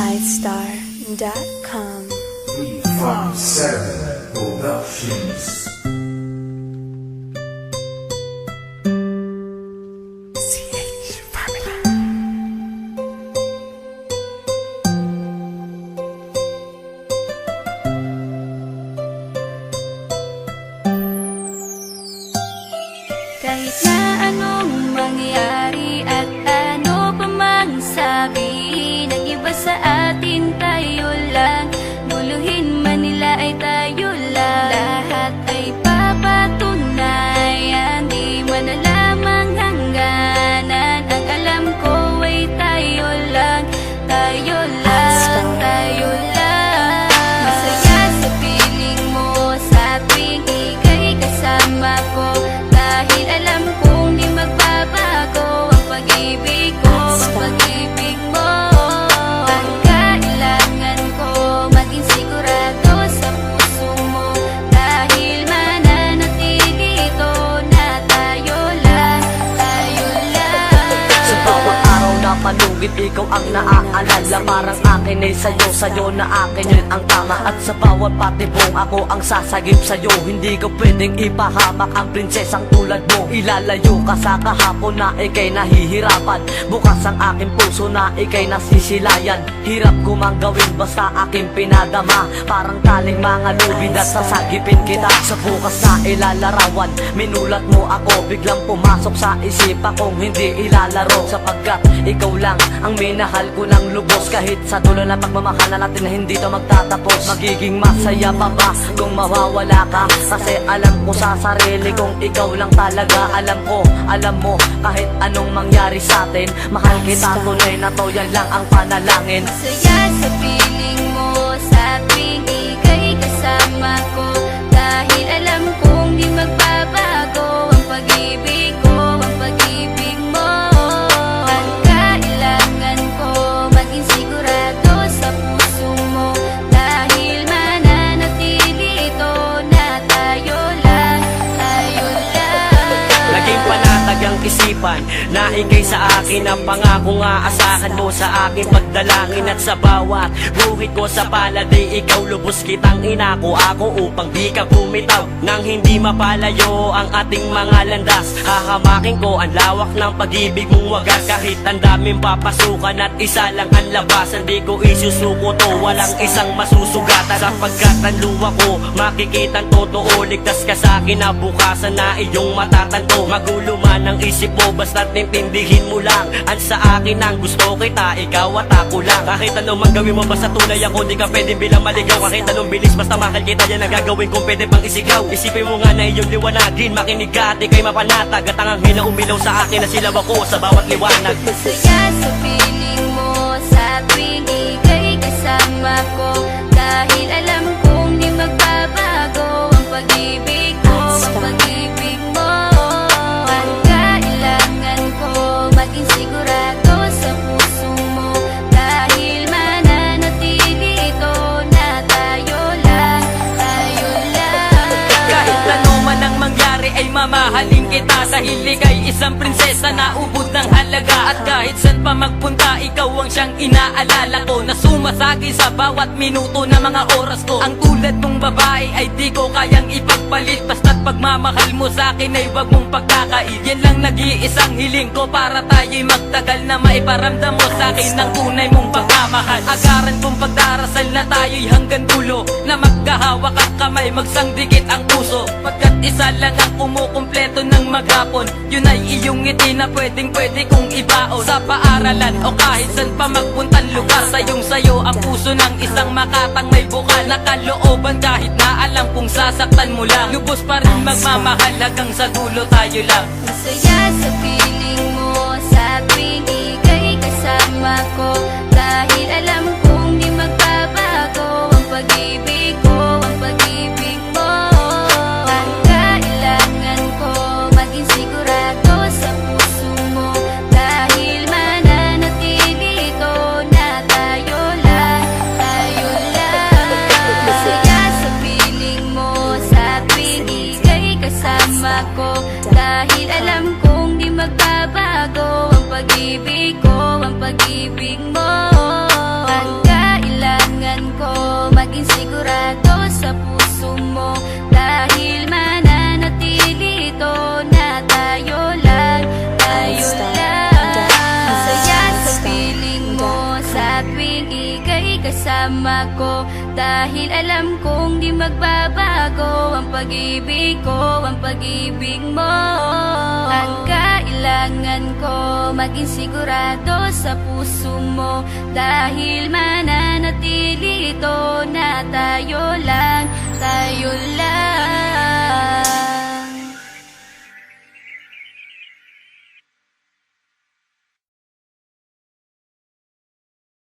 iStar.com. 357 Productions. Kahit na anong mangyari at ano pa mang sabi ng iba sa atin, tayo lang. Guluhin man nila ay tayo lang. Lahat ay papatunayan, di man alamang hangganan. Ang alam ko ay tayo lang, tayo lang, tayo lang. Masaya sa piling mo sa tuwing ika'y kasama ko, dahil alam kong di magbabago ang pag-ibig ko, ang pag-ibig mo. Ang kailangan ko maging sigurado sa puso mo, dahil mananatili ito na tayo lang, tayo lang. Sa bawat araw na palugit, ikaw ang naaalala. Parang akin ay sa'yo, sa'yo na akin yun ang tama. At sa bawat patibong ako ang sasagip sa'yo. Hindi ko pwedeng ipahamak ang prinsesang tulad mo. Ilalayo ka sa kahapon na ikay nahihirapan. Bukas ang aking puso na ikay nasisilayan. Hirap ko mang gawin basta aking pinadama. Parang taling mga lubid at sasagipin kita. Sa bukas na ilalarawan, minulat mo ako. Biglang pumasok sa isipa kong hindi ilalaro. Sapagkat ikaw lang ang minahal ko ng lubos. Kahit sa dulo na pagmamahal na natin na hindi to magtatapos. Magiging masaya pa ba kung mawawala ka? Kasi alam ko sa sarili kong ikaw lang talaga. Alam mo, kahit anong mangyari sa atin, mahal kita tunay na to, yan lang ang panalangin. Masaya sa piling mo sa tuwing ika'y kasama ko, dahil alam kong di magbabago ang pag-ibig ko, ang pag-ibig mo. Ang kailangan ko maging sigurado sa puso mo, dahil mananatili ito na tayo lang, tayo lang. Naging panatag ang isipan na ikay sa akin ang pangakong aasahan mo sa akin pagdalangin. At sa bawat buhit ko sa palad ay ikaw lubos kitang inako ako upang di ka bumitaw nang hindi mapalayo ang ating mga landas. Hahamakin ko ang lawak ng pag-ibig mong wagas. Kahit ang daming papasukan at isa lang ang labasan, di ko isusuko to, walang isang masusugatan. Sapagkat ang luwa ko makikitang totoo, ligtas ka sa akin na bukasan na iyong matatanto. Magulo man ang isip mo, basta't intindihin mo lang ang sa akin ang gusto kita, ikaw at ako lang. Kahit anong man gawin mo, basta tunay ako, di ka pwedeng bilang maligaw. Kahit anong bilis, basta mahal kita, yan ang gagawin kung pwede pang isigaw. Isipin mo nga na iyong liwanagin, makinig ka at ikay mapanatag. At ang anghel na umilaw sa akin na silaw ako sa bawat liwanag. Masaya sa piling mo sa tuwing ika'y kasama ko, dahil alam kong di magbabago ang pag-ibig ko, ang pag-ibig mo. Ang kailangan ko maging sigurado sa puso mo, dahil mananatili ito na tayo lang, tayo lang. Kahit ano man ang mangyari ay mamahalin kita, dahil ika'y isang prinsesa na ubod ng halaga. At kahit saan pa magpunta, ikaw ang siyang inaalala ko, na sumasagi sa bawat minuto na mga oras ko. Ang tulad mong babae ay di ko kayang ipagpalit, basta't pagmamahal mo sa akin ay wag mong pagkakait. Yan lang nag-iisang hiling ko para tayo'y magtagal, na maiparamdam mo sa akin ang tunay mong pagmamahal. Agaran kong pagdarasal na tayo'y hanggang dulo, na magkahawak ang kamay, magsangdikit ang puso. Pagkat isa lang ang kumukumpleto ng maghapon, yun ay iyong ngiti na pwedeng kong ibaon. Sa paaralan o kahit saan pa magpuntang lugar, sayong sayo ang puso ng isang makatang may bukal na kalooban. Kahit na alam kong sasaktan mo lang, lubos pa rin magmamahal hanggang sa dulo tayo lang. Masaya sa piling mo sa tuwing ika'y kasama ko, dahil alam kong di magbabago ang pag-ibig ko, ang pag-ibig mo. Ang kailangan ko maging sigurado sa puso mo, dahil mananatili ito na tayo lang, tayo lang. Masaya sa piling mo sa tuwing ika'y kasama ko, dahil alam kong di magbabago ang pag-ibig ko, ang pag-ibig mo. Ang kasama ko, dahil alam kong di magbabago ang pag-ibig ko, ang pag-ibig mo. Ang kailangan ko, maging sigurado sa puso mo, dahil mananatili ito na tayo lang, tayo lang.